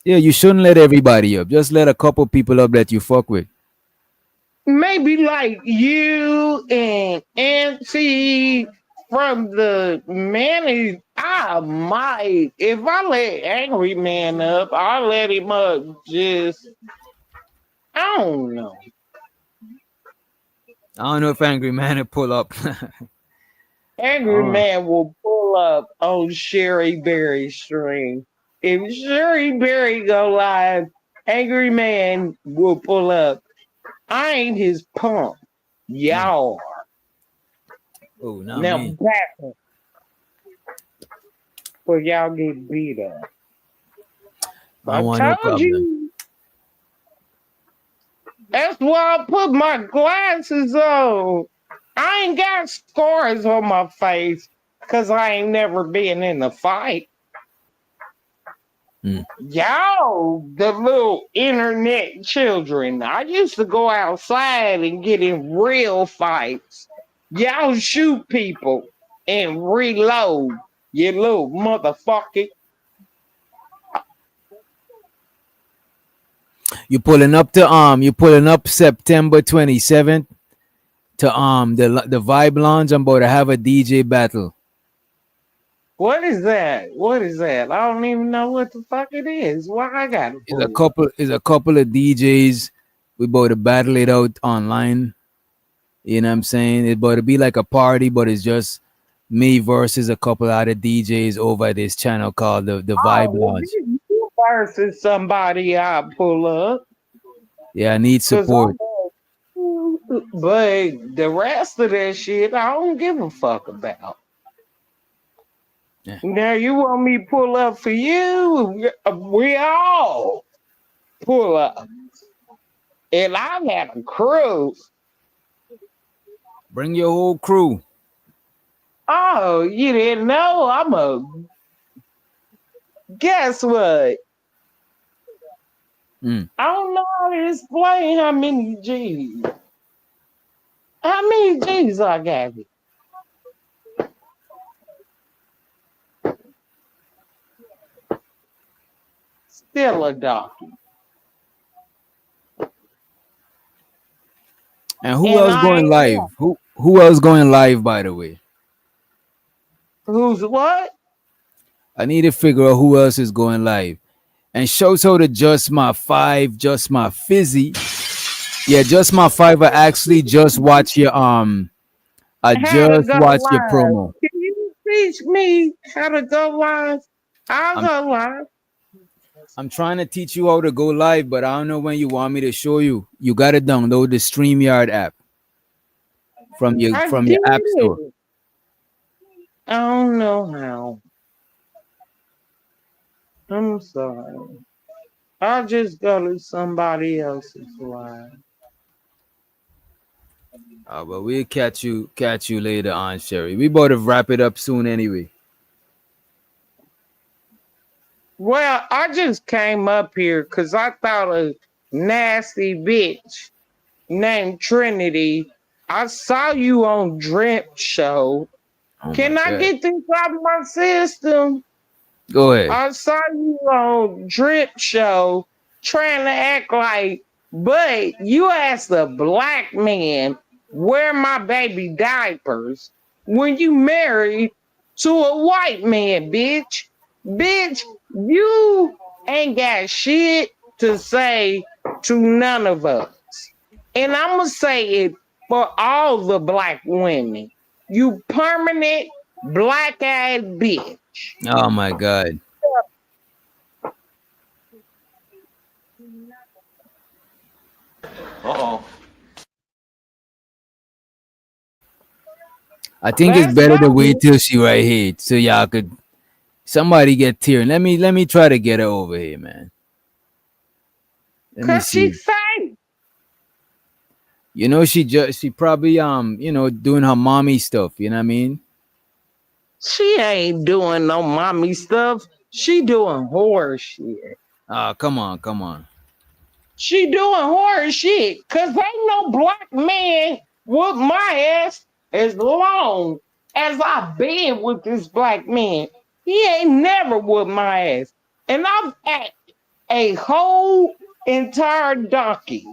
[SPEAKER 2] yeah, you shouldn't let everybody up. Just let a couple people up that you fuck with.
[SPEAKER 10] maybe like you and Auntie from the man. I might, if I let Angry Man up, I'll let him up. Just I don't know.
[SPEAKER 2] I don't know if Angry Man will pull up.
[SPEAKER 10] Angry
[SPEAKER 2] Oh,
[SPEAKER 10] Man will pull up on Sherry Berry stream. If Sherry Berry go live, Angry Man will pull up. I ain't his punk. Y'all are.
[SPEAKER 2] oh, not
[SPEAKER 10] Now
[SPEAKER 2] me.
[SPEAKER 10] back where y'all get beat up. I
[SPEAKER 2] want no
[SPEAKER 10] told
[SPEAKER 2] problem.
[SPEAKER 10] you. That's why I put my glasses on. I ain't got scars on my face because I ain't never been in a fight. Y'all, the little internet children, I used to go outside and get in real fights. Y'all shoot people and reload, you little motherfucker.
[SPEAKER 2] You pulling up September 27th to the Vibe Lounge. I'm about to have a DJ battle.
[SPEAKER 10] What is that? What is that? I don't even know what the fuck it is. Why I gotta
[SPEAKER 2] It's a
[SPEAKER 10] pull up?
[SPEAKER 2] couple of DJs. We about to battle it out online. You know what I'm saying? It's about to be like a party, but it's just me versus a couple other DJs over this channel called the Vibe
[SPEAKER 10] Oh,
[SPEAKER 2] Lounge.
[SPEAKER 10] you versus somebody I pull up.
[SPEAKER 2] Yeah, I need
[SPEAKER 10] Cause
[SPEAKER 2] support.
[SPEAKER 10] but the rest of that shit, I don't give a fuck about.
[SPEAKER 2] Yeah.
[SPEAKER 10] Now you want me to pull up for you? We all pull up, and I got a crew.
[SPEAKER 2] Bring your whole crew.
[SPEAKER 10] Oh, you didn't know? I'm a. Guess what? I don't know how to explain how many G's. How many G's I got? Still a donkey.
[SPEAKER 2] And who
[SPEAKER 10] And
[SPEAKER 2] else
[SPEAKER 10] I
[SPEAKER 2] going
[SPEAKER 10] ain't
[SPEAKER 2] live? Who else going live, by the way?
[SPEAKER 10] who's what?
[SPEAKER 2] I need to figure out who else is going live. And shouts out to Just My Five, Just My Fizzy. Yeah, Just My Five. I actually just watch your I
[SPEAKER 10] How to
[SPEAKER 2] just
[SPEAKER 10] go
[SPEAKER 2] watched your
[SPEAKER 10] live.
[SPEAKER 2] promo.
[SPEAKER 10] Can you teach me how to go live? I'll
[SPEAKER 2] I'm
[SPEAKER 10] go live.
[SPEAKER 2] I'm trying to teach you how to go live, but I don't know when you want me to show you. You gotta download the StreamYard app
[SPEAKER 10] I
[SPEAKER 2] from
[SPEAKER 10] did
[SPEAKER 2] your app store.
[SPEAKER 10] it. I don't know how. I'm sorry. I'll just go to somebody else's live.
[SPEAKER 2] But we'll catch you later on, Sherry. We about to wrap it up soon anyway.
[SPEAKER 10] Well, I just came up here because I thought a nasty bitch named Trinity. I saw you on Drip Show.
[SPEAKER 2] Oh my
[SPEAKER 10] Can I
[SPEAKER 2] god.
[SPEAKER 10] get this out of my system?
[SPEAKER 2] Go ahead.
[SPEAKER 10] I saw you on Drip Show trying to act like, but you asked a black man wear my baby diapers when you married to a white man, bitch. Bitch, you ain't got shit to say to none of us. And I'm going to say it for all the black women. You permanent black-eyed bitch.
[SPEAKER 2] Oh my god.
[SPEAKER 5] Uh-oh.
[SPEAKER 2] I think it's
[SPEAKER 10] That's
[SPEAKER 2] better
[SPEAKER 10] my
[SPEAKER 2] to wait till she right here so y'all could somebody get tearing. Let me try to get her over here, man. Let me
[SPEAKER 10] cause she
[SPEAKER 2] see.
[SPEAKER 10] fake.
[SPEAKER 2] You know, she probably doing her mommy stuff, you know what I mean?
[SPEAKER 10] She ain't doing no mommy stuff. She doing horse shit.
[SPEAKER 2] Ah, come on.
[SPEAKER 10] She doing horse shit. Cause ain't no black man whoop my ass as long as I've been with this black man. He ain't never whooped my ass. And I've had a whole entire donkey.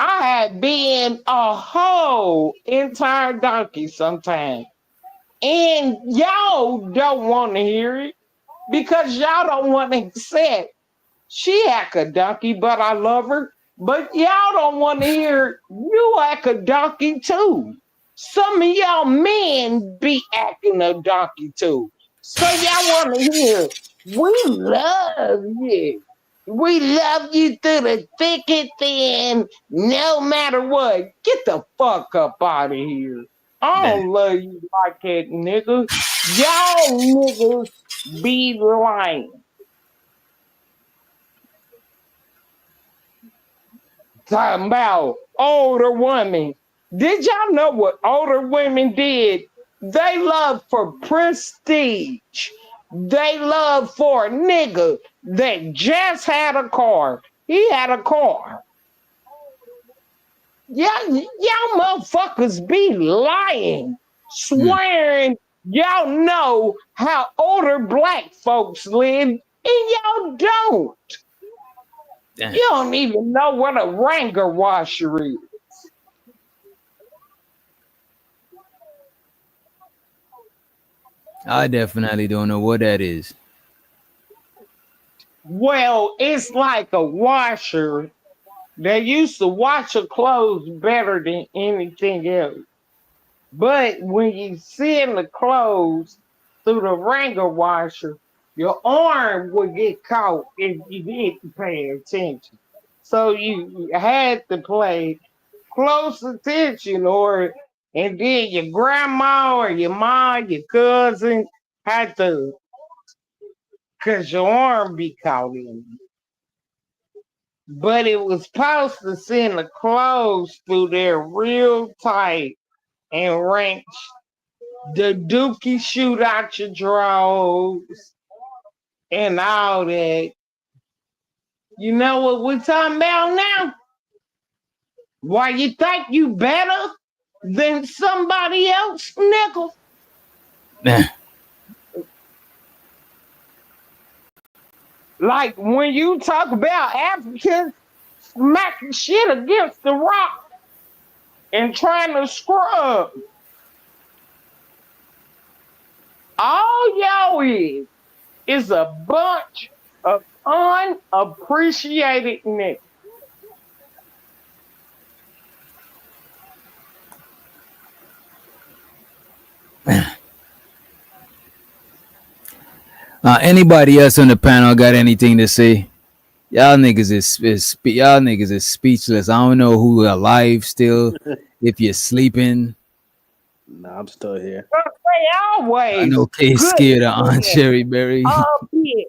[SPEAKER 10] I had been a whole entire donkey sometimes. And y'all don't want to hear it because y'all don't want to accept she act a donkey, but I love her. But y'all don't want to hear you act a donkey too. Some of y'all men be acting a donkey too. So y'all want to hear, we love you. We love you through the thick and thin, no matter what. Get the fuck up out of here. I
[SPEAKER 2] Damn.
[SPEAKER 10] don't love you like that, nigga. Y'all niggas be lying. Talking about older women. Did y'all know what older women did? They love for prestige. They love for a nigga that just had a car. He had a car. Y'all motherfuckers be lying, swearing y'all know how older black folks live, and y'all don't.
[SPEAKER 2] Damn.
[SPEAKER 10] You don't even know what a Ranger washer is.
[SPEAKER 2] I definitely don't know what that is.
[SPEAKER 10] Well, it's like a washer that used to wash your clothes better than anything else. But when you send the clothes through the Ranger washer, your arm would get caught if you didn't pay attention. So you had to pay close attention, and then your grandma or your mom, your cousin had to, cause your arm be caught in it. But it was supposed to send the clothes through there real tight and wrench the dookie shoot out your drawers and all that. You know what we're talking about now? Why you think you better than somebody else, nigga? Like when you talk about Africans smacking shit against the rock and trying to scrub, all y'all is a bunch of unappreciated niggas.
[SPEAKER 2] Anybody else on the panel got anything to say? Y'all niggas is speechless. I don't know who alive still. If you're sleeping,
[SPEAKER 11] Nah, I'm still here.
[SPEAKER 10] They
[SPEAKER 2] I
[SPEAKER 10] always
[SPEAKER 2] know K's
[SPEAKER 10] good
[SPEAKER 2] scared of Aunt
[SPEAKER 10] men.
[SPEAKER 2] Cherry Berry.
[SPEAKER 10] Bitch.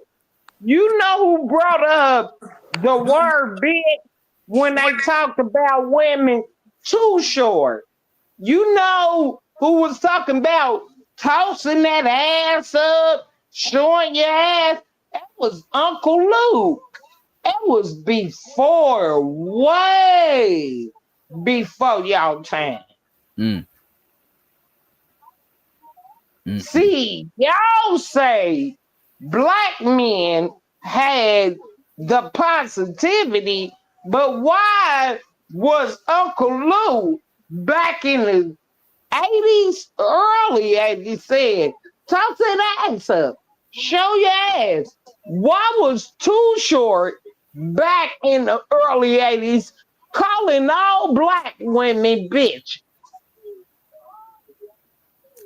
[SPEAKER 10] You know who brought up the word bitch when they talked about women? Too Short. You know who was talking about tossing that ass up, showing your ass? That was Uncle Luke. That was before, way before y'all time.
[SPEAKER 2] Mm.
[SPEAKER 10] See, y'all say black men had the positivity, but why was Uncle Lou back in the 80s, early 80s, said, toss that ass up, show your ass? Why was Too Short back in the early 80s calling all black women bitch?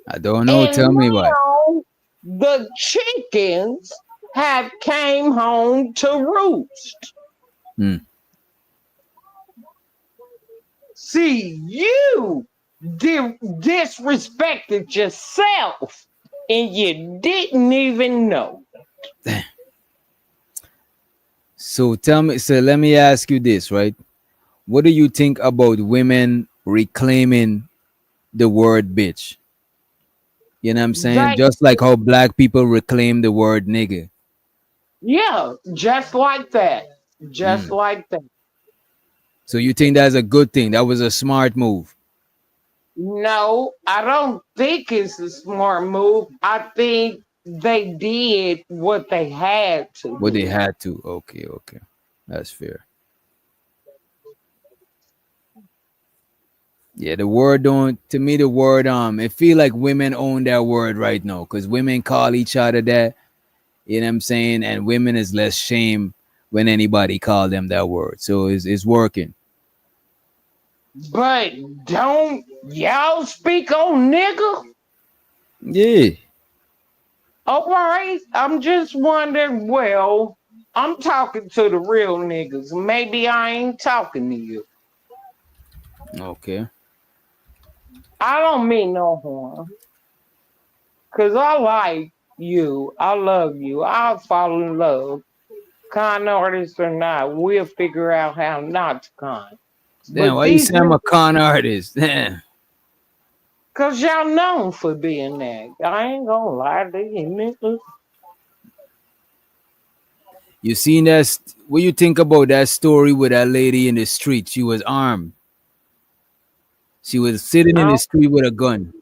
[SPEAKER 2] I don't know.
[SPEAKER 10] And
[SPEAKER 2] Tell me why.
[SPEAKER 10] now the chickens have came home to roost.
[SPEAKER 2] Mm.
[SPEAKER 10] See, you disrespected yourself and you didn't even know.
[SPEAKER 2] So tell me. So let me ask you this, right? What do you think about women reclaiming the word bitch? You know what I'm saying? Just like how black people reclaim the word nigga.
[SPEAKER 10] Yeah, just like that. Just
[SPEAKER 2] Mm.
[SPEAKER 10] like that.
[SPEAKER 2] So you think that's a good thing? That was a smart move.
[SPEAKER 10] No, I don't think it's a smart move. I think they did what they had to
[SPEAKER 2] What they
[SPEAKER 10] do.
[SPEAKER 2] had to. Okay, okay. That's fair. Yeah, the word don't to me the word it feel like women own that word right now because women call each other that, you know what I'm saying? And women is less shame when anybody call them that word. So it's working.
[SPEAKER 10] But don't y'all speak on nigga?
[SPEAKER 2] Yeah.
[SPEAKER 10] All right, I'm just wondering. Well, I'm talking to the real niggas. Maybe I ain't talking to you.
[SPEAKER 2] Okay.
[SPEAKER 10] I don't mean no harm. Cause I like you. I love you. I'll fall in love. Con artist or not, we'll figure out how not to con.
[SPEAKER 2] Damn,
[SPEAKER 10] But
[SPEAKER 2] why you
[SPEAKER 10] these
[SPEAKER 2] say I'm a
[SPEAKER 10] niggas,
[SPEAKER 2] con artist? Damn.
[SPEAKER 10] cause y'all known for being that. I ain't gonna lie to you niggas.
[SPEAKER 2] You seen that? What you think about that story with that lady in the street? She was armed. She was sitting in the
[SPEAKER 10] I
[SPEAKER 2] street with a gun.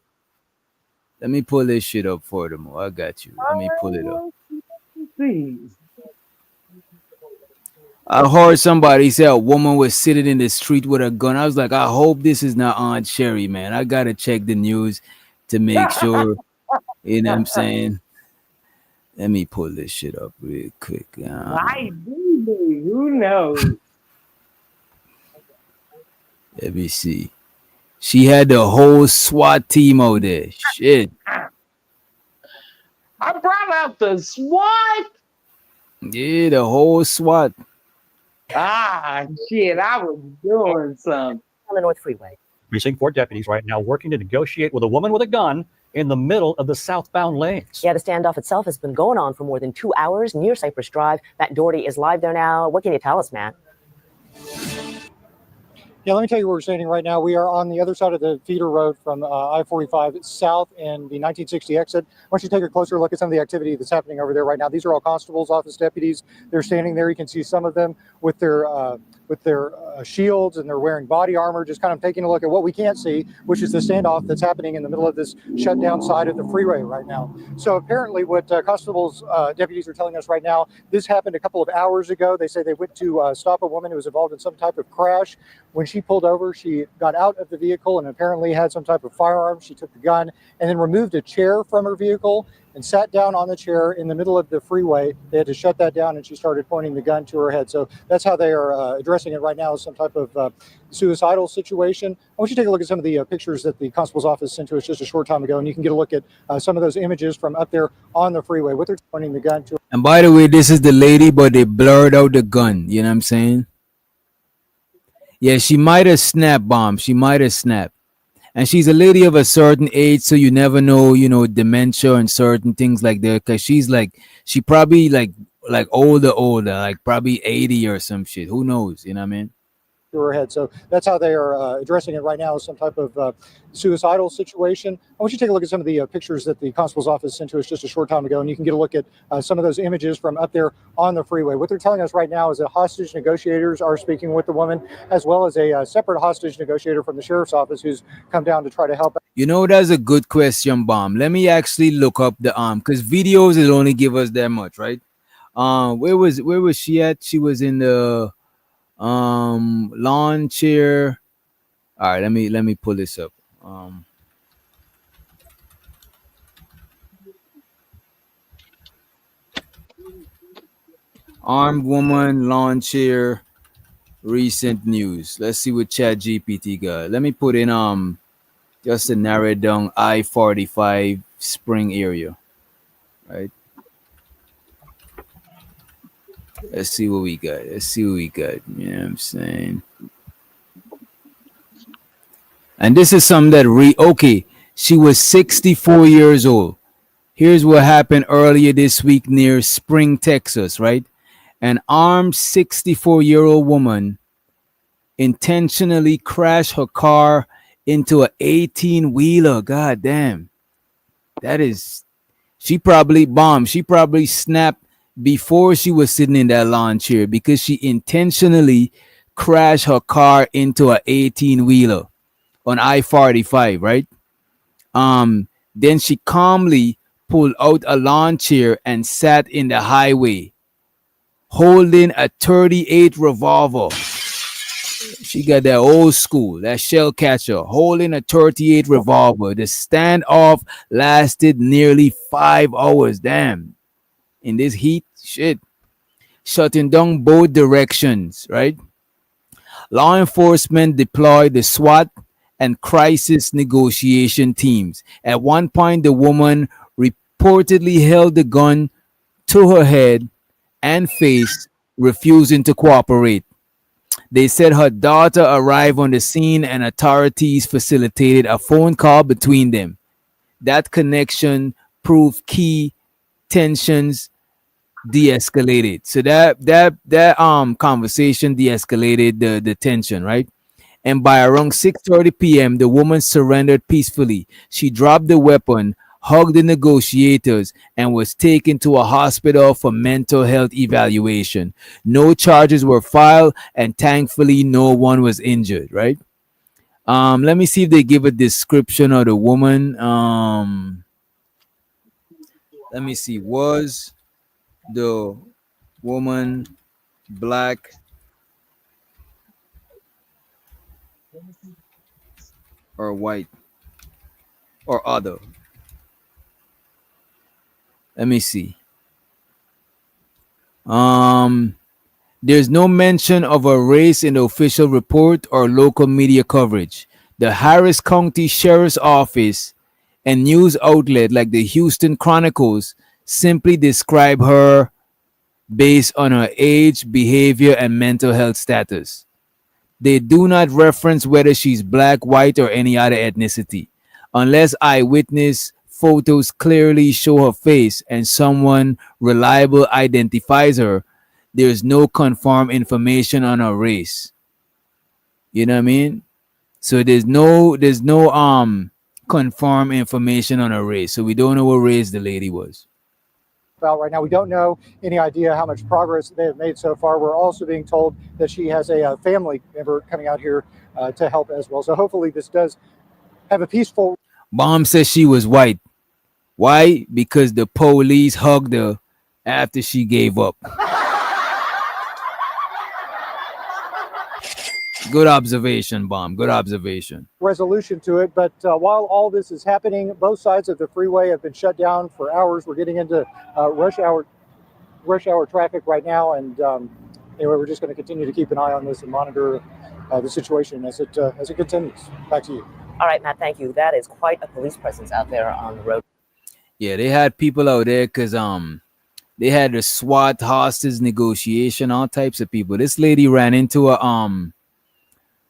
[SPEAKER 2] Let me pull this shit up for them. I got you. Let me pull it up.
[SPEAKER 10] don't see.
[SPEAKER 2] I heard somebody say a woman was sitting in the street with a gun. I was like, I hope this is not Aunt Sherry, man. I gotta check the news to make sure. You know what I'm saying? Let me pull this shit up real quick.
[SPEAKER 10] Might be, who knows?
[SPEAKER 2] Let me see. She had the whole SWAT team out there. Shit.
[SPEAKER 10] I brought out the SWAT.
[SPEAKER 2] Yeah, the whole SWAT.
[SPEAKER 10] Ah, shit, I was doing something.
[SPEAKER 6] On the North Freeway.
[SPEAKER 12] Precinct 4 deputies right now working to negotiate with a woman with a gun in the middle of the southbound lanes.
[SPEAKER 6] Yeah, the standoff itself has been going on for more than 2 hours near Cypress Drive. Matt Doherty is live there now. What can you tell us, Matt?
[SPEAKER 13] Yeah, let me tell you where we're standing right now. We are on the other side of the feeder road from I-45 south and the 1960 exit. I want you to take a closer look at some of the activity that's happening over there right now. These are all constables, office deputies. They're standing there. You can see some of them with their shields, and they're wearing body armor, just kind of taking a look at what we can't see, which is the standoff that's happening in the middle of this shutdown side of the freeway right now. So apparently what constables, deputies are telling us right now, this happened a couple of hours ago. They say they went to stop a woman who was involved in some type of crash. When she pulled over, she got out of the vehicle and apparently had some type of firearm. She took the gun and then removed a chair from her vehicle and sat down on the chair in the middle of the freeway. They had to shut that down, and she started pointing the gun to her head. So that's how they are addressing it right now, as some type of suicidal situation. I want you to take a look at some of the pictures that the constable's office sent to us just a short time ago, and you can get a look at some of those images from up there on the freeway with her pointing the gun to her.
[SPEAKER 2] And by the way, this is the lady, but they blurred out the gun. You know what I'm saying? Yeah, she might have snapped bomb. She might have snapped. And she's a lady of a certain age, so you never know, dementia and certain things like that. Cause she probably like older, like probably 80 or some shit. Who knows? You know what I mean?
[SPEAKER 13] To her head. So that's how they are addressing it right now, as some type of suicidal situation. I want you to take a look at some of the pictures that the constable's office sent to us just a short time ago, and you can get a look at some of those images from up there on the freeway. What they're telling us right now is that hostage negotiators are speaking with the woman, as well as a separate hostage negotiator from the sheriff's office who's come down to try to help.
[SPEAKER 2] That's a good question, Bomb. Let me actually look up the because videos will only give us that much, right? Where was she at? She was in the lawn chair. All right, let me pull this up. Armed woman, lawn chair, recent news. Let's see what Chat GPT got. Let me put in just to narrow it down, I-45 Spring area. Right. Let's see what we got. You know what I'm saying? And this is something that okay, she was 64 years old. Here's what happened earlier this week near Spring, Texas, right? An armed 64-year-old woman intentionally crashed her car into an 18-wheeler. God damn. She probably snapped before she was sitting in that lawn chair because she intentionally crashed her car into an 18-wheeler on I-45, right? Then she calmly pulled out a lawn chair and sat in the highway holding a 38 revolver. She got that old school, that shell catcher, holding a 38 revolver. The standoff lasted nearly 5 hours. Damn. In this heat, shit. Shutting down both directions, right? Law enforcement deployed the SWAT and crisis negotiation teams. At one point, the woman reportedly held the gun to her head and face, refusing to cooperate. They said her daughter arrived on the scene and authorities facilitated a phone call between them. That connection proved key tensions de-escalated. So that conversation de-escalated the tension, right? And by around 6:30 p.m., the woman surrendered peacefully. She dropped the weapon, hugged the negotiators, and was taken to a hospital for mental health evaluation. No charges were filed, and thankfully, no one was injured, right? Let me see if they give a description of the woman. Let me see. Was the woman black or white or other? Let me see. Um, there's no mention of a race in the official report or local media coverage. The Harris County Sheriff's Office and news outlet like the Houston Chronicles simply describe her based on her age, behavior, and mental health status. They do not reference whether she's black, white, or any other ethnicity. Unless eyewitness photos clearly show her face and someone reliable identifies her, there's no confirmed information on her race. You know what I mean? So there's no confirmed information on her race. So we don't know what race the lady was.
[SPEAKER 13] Out right now. We don't know any idea how much progress they have made so far. We're also being told that she has a family member coming out here to help as well. So hopefully this does have a peaceful.
[SPEAKER 2] Bomb says she was white. Why? Because the police hugged her after she gave up. Good observation, Bomb. Good observation.
[SPEAKER 13] Resolution to it. But while all this is happening, both sides of the freeway have been shut down for hours. We're getting into rush hour traffic right now, and anyway, we're just going to continue to keep an eye on this and monitor the situation as it continues. Back to you.
[SPEAKER 6] All right, Matt, thank you. That is quite a police presence out there on the road.
[SPEAKER 2] Yeah, they had people out there because they had the SWAT hostage negotiation, all types of people. This lady ran into a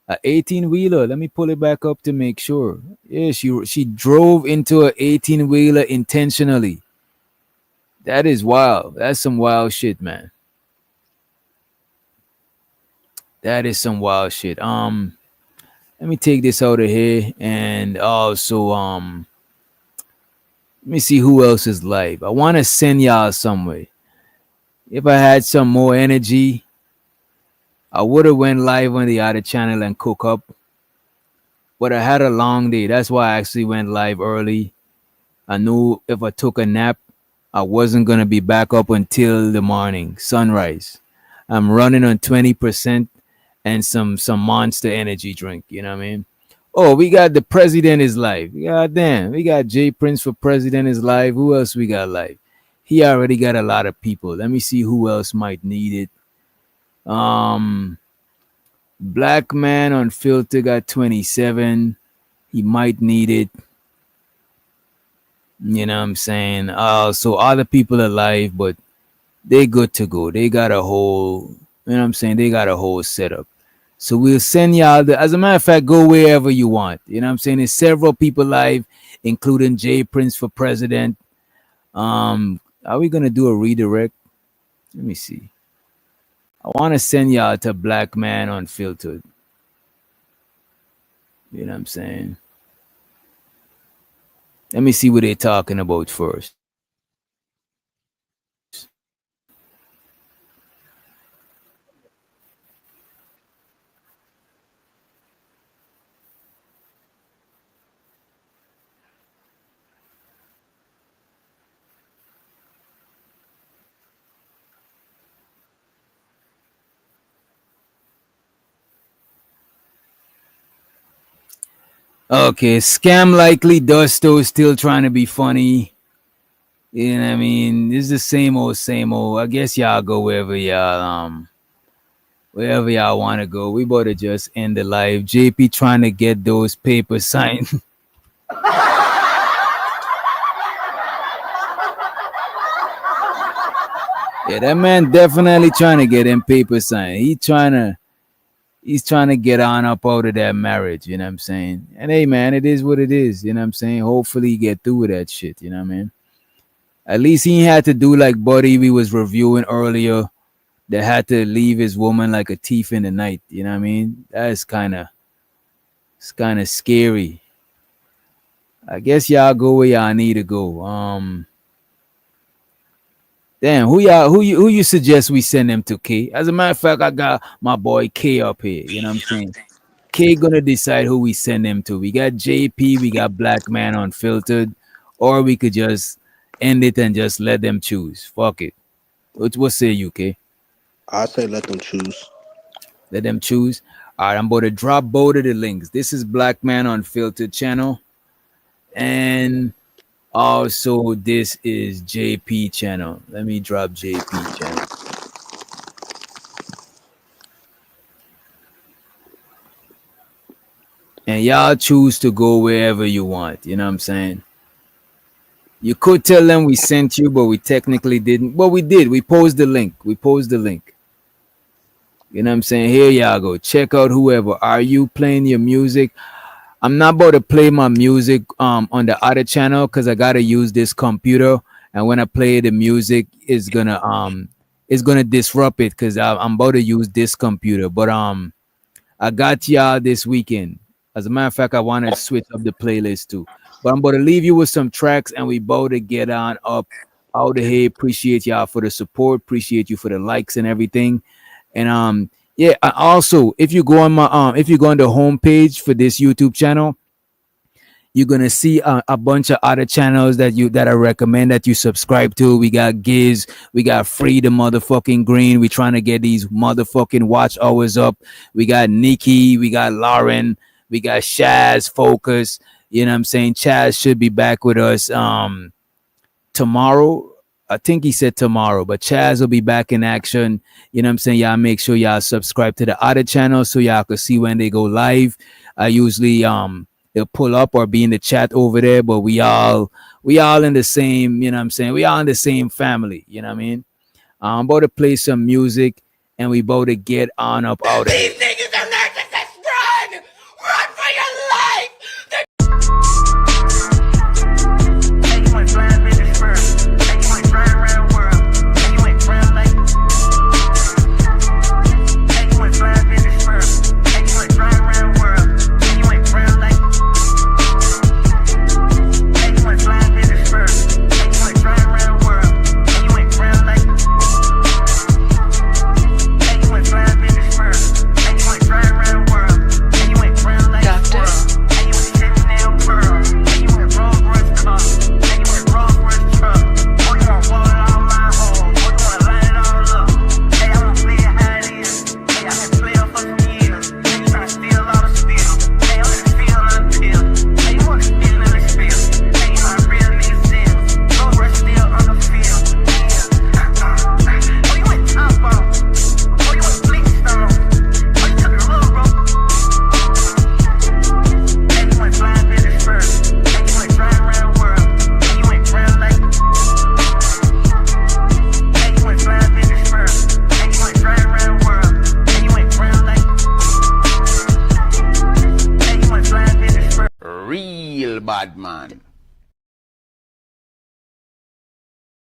[SPEAKER 2] 18-wheeler. Let me pull it back up to make sure. Yeah, she drove into a 18-wheeler intentionally. That is wild. That's some wild shit, man. That is some wild shit. Let me take this out of here and also let me see who else is live. I want to send y'all somewhere. If I had some more energy, I would have went live on the other channel and cook up. But I had a long day. That's why I actually went live early. I knew if I took a nap, I wasn't going to be back up until the morning, sunrise. I'm running on 20% and some Monster energy drink. You know what I mean? Oh, we got the president is live. God damn. We got J Prince for president is live. Who else we got live? He already got a lot of people. Let me see who else might need it. Black man on filter got 27. He might need it. You know what I'm saying? So other people are live, but they good to go. They got a whole, you know what I'm saying? They got a whole setup. So we'll send y'all as a matter of fact, go wherever you want. You know what I'm saying? There's several people live, including J Prince for president. Are we gonna do a redirect? Let me see. I want to send y'all to Black Man Unfiltered. You know what I'm saying? Let me see what they're talking about first. Okay, scam likely Dusto still trying to be funny. You know what I mean? This is the same old, same old. I guess y'all go wherever y'all want to go. We better just end the live. JP trying to get those papers signed. Yeah, that man definitely trying to get them papers signed. He's trying to get on up out of that marriage, you know what I'm saying? And hey man, it is what it is, you know what I'm saying? Hopefully you get through with that shit, you know what I mean? At least he had to do like Buddy we was reviewing earlier, that had to leave his woman like a thief in the night. You know what I mean? It's kind of scary. I guess y'all go where y'all need to go. Damn, who you suggest we send them to, K? As a matter of fact, I got my boy K up here. You know what I'm saying? K gonna decide who we send them to. We got JP, we got Black Man Unfiltered, or we could just end it and just let them choose. Fuck it. What say you, K?
[SPEAKER 11] I say let them choose.
[SPEAKER 2] Let them choose. All right, I'm about to drop both of the links. This is Black Man Unfiltered channel, and also this is JP channel. Let me drop JP channel. And y'all choose to go wherever you want. You know what I'm saying? You could tell them we sent you, but we technically didn't. But we did. We posted the link. You know what I'm saying? Here y'all go. Check out whoever. Are you playing your music? I'm not about to play my music on the other channel because I gotta use this computer. And when I play the music, it's gonna disrupt it because I'm about to use this computer. But I got y'all this weekend. As a matter of fact, I want to switch up the playlist too. But I'm about to leave you with some tracks, and we about to get on up out of here. Appreciate y'all for the support. Appreciate you for the likes and everything. And yeah, also if you go on my if you go on the homepage for this YouTube channel, you're gonna see a bunch of other channels that I recommend that you subscribe to. We got Giz, we got Free the motherfucking Green. We trying to get these motherfucking watch hours up. We got Nikki, we got Lauren, we got Shaz, Focus. You know what I'm saying? Chaz should be back with us tomorrow. I think he said tomorrow, but Chaz will be back in action. You know what I'm saying? Y'all make sure y'all subscribe to the other channel so y'all can see when they go live. I usually they'll pull up or be in the chat over there, but we all in the same, you know what I'm saying? We all in the same family, you know what I mean? I'm about to play some music and we about to get on up out of here.
[SPEAKER 14] These niggas are narcissists! Run! Run for your life!
[SPEAKER 15] Real bad man.